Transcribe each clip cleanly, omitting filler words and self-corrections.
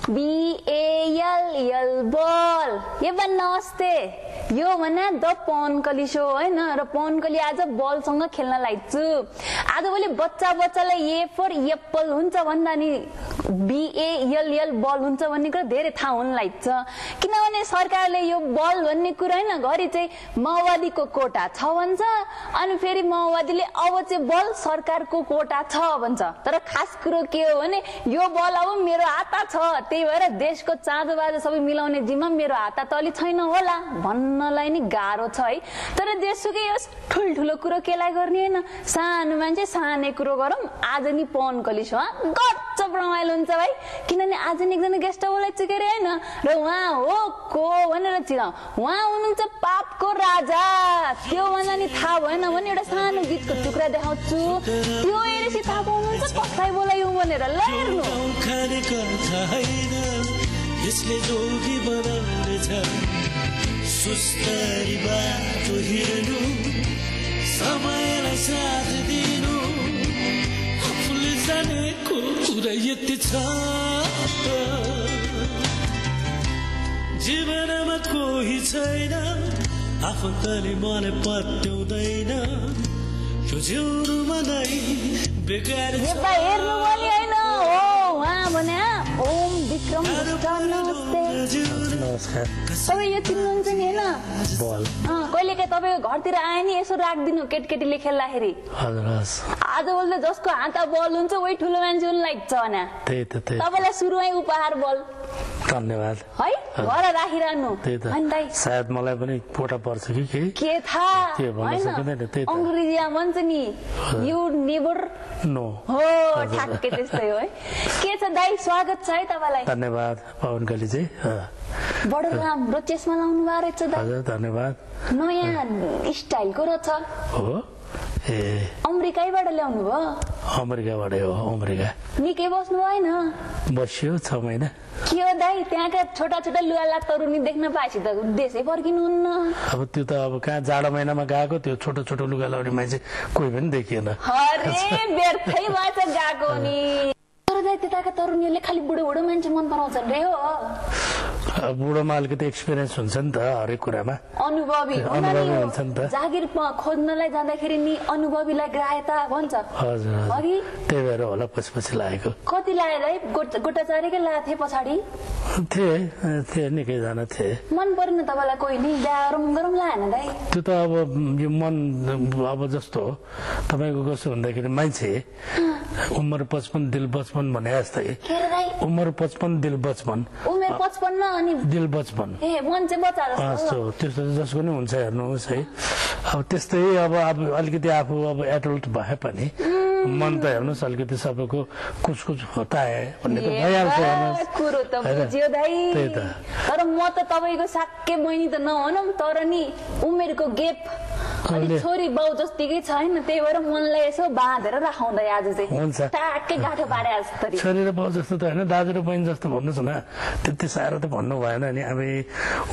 BALL बल ये नमस्ते यो भने द पनकली शो हैन र पनकली आज बलसँग खेल्न लाग्छु आजभोलि बच्चालाई ए फर एप्पल हुन्छ भन्दा नि BALL बल हुन्छ भन्ने कुरा धेरै थाहा हुन लाग्छ किनभने सरकारले यो बल भन्ने कुरा हैन घरि चाहिँ माओवादीको कोटा छ भन्छ अनि फेरि माओवादीले अब चाहिँ बल सरकारको कोटा छ भन्छ तर खास कुरो के हो भने यो बल अब मेरो हातमा छ त्यही भएर देशको चाँजो बाजो सबै मिलाउने जिम्मा मेरो हातमा त अलि छैन होला भन्नलाई नि गाह्रो छ है तर जेसुकै होस् ठुलठुलो कुरो केलाई गर्ने हैन सानो मान्छे सानै कुरो गरौँ आज नि पनकली शो गच्च रमाइलो हुन्छ भाइ किनभने आज नि एकजना गेस्ट बोलाइछ के रे हैन र उहाँ हो को भनेर चिनाउ उहाँ हुनुहुन्छ पापको राजा त्यो भन्दा नि थाहा भएन भने एउटा सानो गीतको टुक्रा देखाउँछु त्यो हेरेपछि थाहा पाउनुहुन्छ कसलाई बोलायौ भनेर ल हेर्नु यसले जोगी बनाउनेछ सुस्तरी बाटो हिँड्नु समयलाई साथ दिनु आफूले जानेको कुरा यति छ जीवनमा कोही छैन आफन्तले मलाई पत्याउँदैन यो जिउनुमा नै बेकार छ हेर्नु मैले हैन हो उहाँ भने ओम विक्रम नमस्ते नमस्कार तपाईँ यो चिन्नुहुन्छ नि हैन बल कहिलेकाहीँ तपाईँको घरतिर आए नि यसो राखिदिनु केटीकेटीले खेल्दाखेरि हजुर आज बोल्दा जसको हात बल हुन्छ वही ठुलो मान्छे हुन लाग्छ भने त्यही त तपाईँलाई सुरुमै उपहार बल धन्यवाद है घर राखिरहनु सायद मलाई पनि पोटा पर्छ कि के थाहा के भन्न सकिँदैन त्यही त अंग्रेजीमा भन्छ नि यु नेभर नो हो ठ्याक्कै त्यस्तै हो है के छ दाइ स्वागत छ है तपाईलाई धन्यवाद पवनकली जी बडो राम्रो चस्मा लाउनु भएको रहेछ दाइ हजुर धन्यवाद नयाँ स्टाइलको रहेछ हो ए अमेरिकाबाट ल्याउनु भयो अमेरिकाबाटै हो अमेरिका निकै बस्नु भएन बस्यो 6 महिना के हो दाइ त्यहाँका छोटा छोटा लुगाला तरुनी देख्न पाएपछि त देशै फर्किनुहुन्न अब त्यो त अब कहाँ जाडो महिनामा गएको त्यो छोटो छोटो लुगा लाउने मान्छे कोही पनि देखिएन अरे व्यर्थै भएछ गएको नि तर दाइ त्यताका तरुनीहरूले खालि बुढो बुढो मान्छे मन पराउँछन् रे हो बुढोमा अलिकति एक्सपिरियन्स हुन्छ नि त हरेक कुरामा अनुभवी हुन्छ नि त जागिर खोज्नलाई जाँदाखेरि नि अनुभवीलाई ग्राह्यता भन्छ हजुर अघि त्यही भएर होला पछि लागेको कति लाएर है गोटाचारीकै लाएको थिए पछाडि थिए निकै जना थिए मन परेन तपाईँलाई कोही नि गरम गरम लागेन दाइ त्यो त अब यो मन अब जस्तो तपाईँको कस्तो भन्दाखेरि मान्छे उमेर 55 दिल 55 भने जस्तै उमेर 55 दिल 55 उमेर 55 अनि दिल 55 ए मन चाहिँ बच्चा जस्तो त्यस्तो जसको नि हुन्छ हेर्नुहोस् है अब त्यस्तै अब अलिकति आफू अब एडल्ट भए पनि मन त हेर्नुहोस् अलिकति सबैको कुछ कुछ होता है भन्ने त भइहाल्छ कुरो त बुझ्यो दाइ तर म त तपाईको साक्के बहिनी त नहुनम तर नि उमेरको गेप अनि छोरी बाउ जतिकै छैन त्यही भएर मनलाई यसो बाँधेर राखौँदै आज चाहिँ ट्याक्कै गाँठो पारे जस्तो छोरी र बाउ जस्तो त होइन दाजु र बहिनी जस्तो भन्नुहोस् न त्यति साह्रो त भन्नु भएन नि अब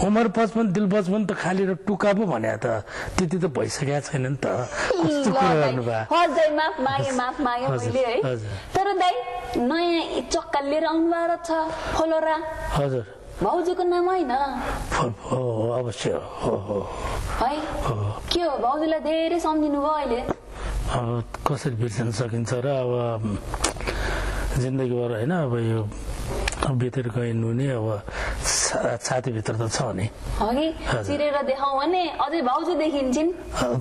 उमेर 55 दिल 55 त खाली र टुका पो भने त त्यति त भइसकेको छैन नि त कस्तो कुरा गर्नुभयो हजुर माफ मागे मैले है तर दाइ नयाँ चक्का लिएर आउनु भएको छ फोलोरा हजुर भाउजूको नाम होइन अवश्य हो है के हो भाउजूलाई धेरै सम्झिनु भयो अहिले अब कसरी बिर्सन सकिन्छ र अब जिन्दगीभर होइन अब यो भित्र गइनु नि अब छातीभित्र त छ नि अघि चिरेर देखाउँ भने अझै भाउजू देखिन्छन्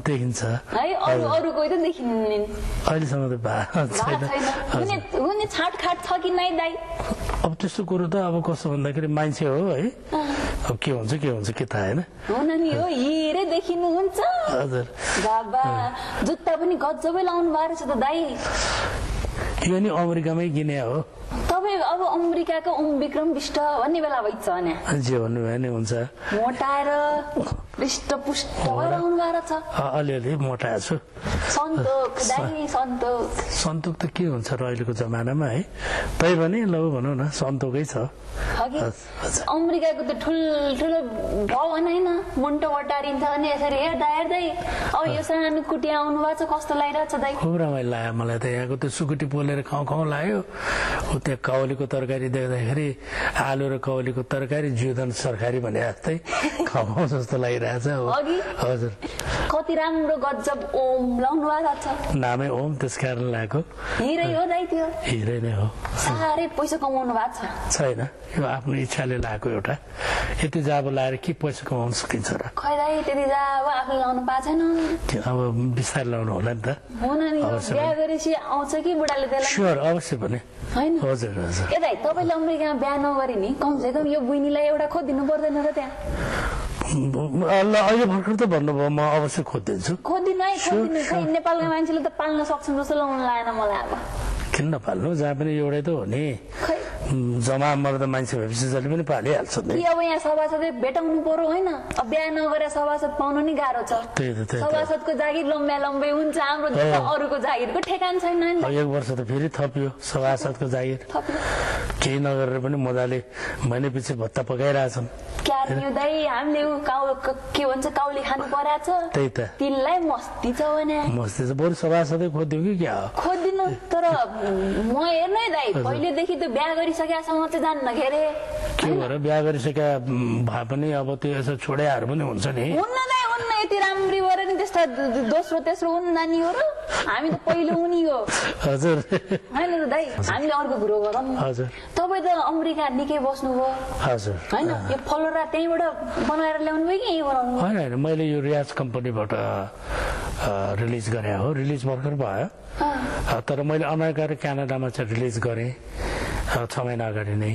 देखिन्छ है अरू कोही त देखिन्नन् अहिलेसम्म त छैन छाटखाट छ कि नै दाइ अब त्यस्तो कुरो त अब कस्तो भन्दाखेरि मान्छे हो है अब के हुन्छ के थाहा होइन हुन नि हो हिरै देखिनुहुन्छ हजुर बाबा जुत्ता पनि गजबै लाउनु भएको छ त दाइ यो नि अमेरिकामै किने हो तपाईँ अब अमेरिकाको ओम विक्रम विष्ट भन्ने बेला भइछ भने जे भन्नुभयो नि हुन्छ मोटाएर हृष्टपुष्ट भएर आउनु भएको छ अलिअलि मोटा छु सन्तोक दाइ सन्तोक त के हुन्छ र अहिलेको जमानामा है तै पनि ल भनौँ न सन्तोकै छ अमेरिकाको त ठुलो भवन होइन मुन्टो वटारिन्छ अनि यसरी हेर्दा हेर्दै अब यो सानो कुटिया आउनु भएको छ कस्तो लागिरहेछ दाइ खुब रमाइलो लाग्यो मलाई त यहाँको त्यो सुकुटी पोलेर खाउँ लाग्यो त्यहाँ काउलीको तरकारी देख्दाखेरि आलु र काउलीको तरकारी जुदन सरकारी भने जस्तै खाउँ जस्तो लागिरहेछ हजुर कति राम्रो गजब ओम लाउनु भएको छ नामै ओम त्यस कारण लागेको हिरै हो दाइ त्यो हिरै नै हो साह्रै पैसा कमाउनु भएको छैन यो आफ्नो इच्छाले लागेको एउटा यति जाब लाएर के पैसा कमाउन सकिन्छ र खै दाइ त्यति जाब आफूले लाउनु पाएको छैन अब बिस्तारै लाउनु होला नि त हुन नि बिहा गरेपछि आउँछ कि बुढाले त्यसलाई स्योर अवश्य पनि हैन हजुर हजुर ए दाइ तपाईले अमेरिकामा बिहा नगरे नि कमसेकम यो बुइनीलाई एउटा खोजिदिनु पर्दैन र त्यहाँ अहिले भर्खर त भन्नुभयो म अवश्य खोजिदिन्छु खोजिदिनु है खोजिदिनु खै नेपालका मान्छेले त पाल्न सक्छन् जस्तो लाउनु लागेन मलाई अब किन नपाल्नु जहाँ पनि एउटै त हो नि जमा मर्दा मान्छे भएपछि जसले पनि पालिहाल्छ कि अब यहाँ सभासदले भेटाउनु पर्यो होइन अब बिहा नगरे सभासद पाउनु नि गाह्रो छ सभासदको जागिर लम्बे हुन्छ हाम्रो जस्तो अरूको जागिरको ठेकान छैन नि एक वर्ष त फेरि थप्यो सभासदको जागिर केही नगरेर पनि मजाले महिनापछि भत्ता पकाइरहेछन् हामीले के भन्छ काउली खानु परेछ त्यही त तिनलाई मस्ती छ भने मस्ती छ बरु सभासदै खोजिदिउँ कि क्या खोजिदिनु तर म हेर्नु है दाइ पहिलेदेखि त बिहा गरिसकेसम्म चाहिँ जान्न के अरे के भएर बिहा गरिसके भए पनि अब त्यो यसो छोडेहरू पनि हुन्छ नि हुन्न दाइ हुन्न यति राम्री भएर नि त्यस्ता दोस्रो तेस्रो हुन् नानी हो र हामी त पहिलो उनी हो हजुर होइन त दाइ हामीले अर्को कुरो गरौँ हजुर तपाईँ त अमेरिका निकै बस्नुभयो हजुर होइन यो फलोरा त्यहीँबाट बनाएर ल्याउनु भयो कि यहीँ बनाउनु होइन होइन मैले यो रियाज कम्पनीबाट रिलिज गरे हो रिलिज भर्खर भयो तर मैले अमेरिका र क्यानाडामा चाहिँ रिलिज गरेँ 6 महिना अगाडि नै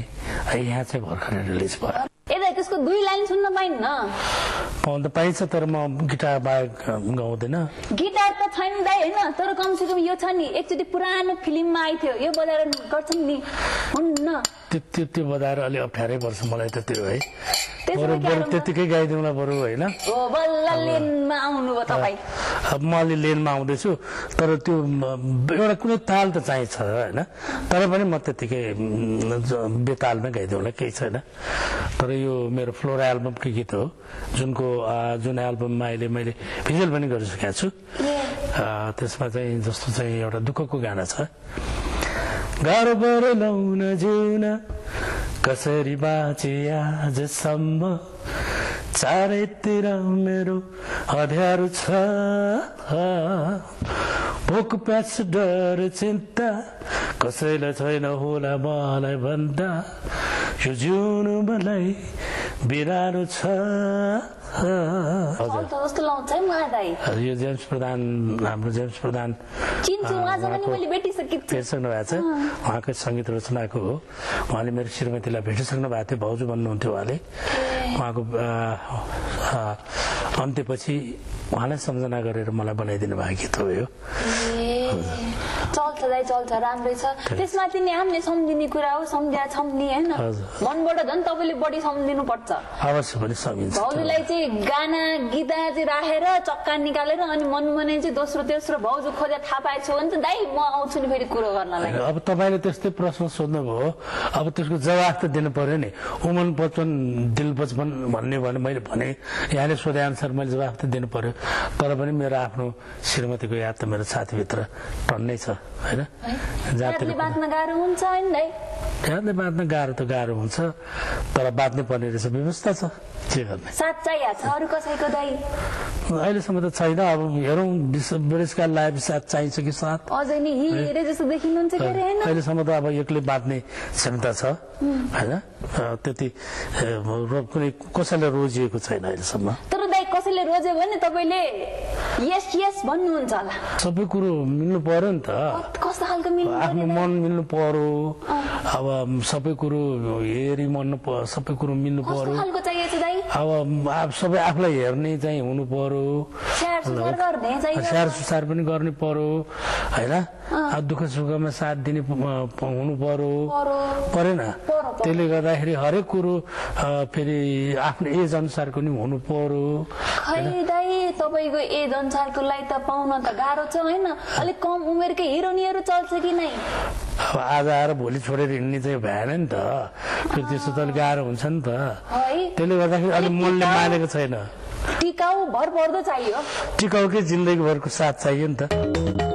यहाँ चाहिँ भर्खरै रिलिज भयो ए त्यसको 2 लाइन सुन्न पाइन्न पाउन त पाइन्छ तर म गिटार बाहेक गाउँदैन गिटार त छैन दाइ होइन तर कमसेकम यो छ नि एकचोटि पुरानो फिल्ममा आइथ्यो यो बजाएर गर्छन् नि हुन्न त्यो बजाएर अलि अप्ठ्यारै पर्छ मलाई त त्यो है बरु त्यतिकै गाइदिउँला बरु होइन अब म अलि लेनमा आउँदैछु तर त्यो एउटा कुनै ताल त चाहिन्छ होइन तर पनि म त्यतिकै बेतालमै गाइदिउँला केही छैन तर यो मेरो फ्लोरा एल्बमकै गीत हो जुन एल्बममा अहिले मैले भिजुअल पनि गरिसकेको छु त्यसमा चाहिँ जस्तो चाहिँ एउटा दुःखको गाना छ गाह्रो पऱ्यो लाउन जिउन कसरी बाँचे आजसम्म चारैतिर मेरो अँध्यारो छ भोक प्यास डर चिन्ता कसैलाई छैन होला मलाई भन्दा यो जिउनु मलाई बिरानो छ यो जेम्स प्रधान हाम्रो जेम्स प्रधान भेटिसक्नु भएको छ उहाँकै सङ्गीत रचनाको हो उहाँले मेरो श्रीमतीलाई भेटिसक्नु भएको थियो भाउजू भन्नुहुन्थ्यो उहाँले उहाँको अन्त्यपछि उहाँलाई सम्झना गरेर मलाई बनाइदिनु भएको गीत हो यो चल्छ दाइ चल्छ राम्रै छ त्यसमाथि नि हामीले सम्झिने कुरा हो सम्झ्या छम्नी होइन मनबाट झन् तपाईँले बढी सम्झिनु पर्छ अवश्य पनि सम्झिन्छ भाउजूलाई चाहिँ गाना गीता चाहिँ राखेर चक्का निकालेर अनि मनमनै चाहिँ दोस्रो तेस्रो भाउजू खोजेर थाहा पाएछु भने त दाइ म आउँछु नि फेरि कुरो गर्नलाई अब तपाईँले त्यस्तै प्रश्न सोध्नुभयो अब त्यसको जवाफ त दिनु पर्यो नि उमन बच्चन दिल बचपन भन्ने भने मैले भने यहाँले सोधे अनुसार मैले जवाफ त दिनु पर्यो तर पनि मेरो आफ्नो श्रीमतीको याद त मेरो छातीभित्र टन्नै छ होइन यादले बाँच्न गाह्रो हुन्छ होइन दाइ यादले बाँच्न गाह्रो त गाह्रो हुन्छ तर बाँच्नै पर्ने रहेछ व्यवस्था छ के गर्ने साथ चाहिएको छ अरू कसैको दाइ अहिलेसम्म त छैन अब हेरौँ बुढेसकाल लागेपछि साथ चाहिन्छ कि साथ अझै नि हिरे जस्तो देखिनुहुन्छ के अरे होइन अहिलेसम्म त अब एक्लै बाँच्ने क्षमता छ होइन त्यति कुनै कसैले रोजिएको छैन अहिलेसम्म तर दाइ कसैले रोज्यो भने तपाईँले यस यस भन्नुहुन्छ होला सबै कुरो मिल्नु पर्यो नि त कस्तो खालको मिल्नु आफ्नो मन मिल्नु पर्यो अब सबै कुरो हेरी मन सबै कुरो मिल्नु पर्यो खालको चाहिएको दाइ अब सबै आफूलाई हेर्ने चाहिँ हुनु पर्यो सुधार गर्ने चाहियो स्याहार सुसार पनि गर्ने पर्यो होइन दुःख सुखमा साथ दिने हुनु पर्यो परेन त्यसले गर्दाखेरि हरेक कुरो फेरि आफ्नो एज अनुसारको नि हुनु पर्यो खै दाइ तपाईँको एज अनुसारको लागि त पाउन त गाह्रो छ होइन अलिक कम उमेरकै हिरोनीहरू चल्छ कि नै अब आज आएर भोलि छोडेर हिँड्ने चाहिँ भएन नि त त्यसो त गाह्रो हुन्छ नि त त्यसले गर्दाखेरि अलिक मनले मानेको छैन टिकाउ भर पर्दो चाहियो टिकाउकै जिन्दगीभरको साथ चाहियो नि त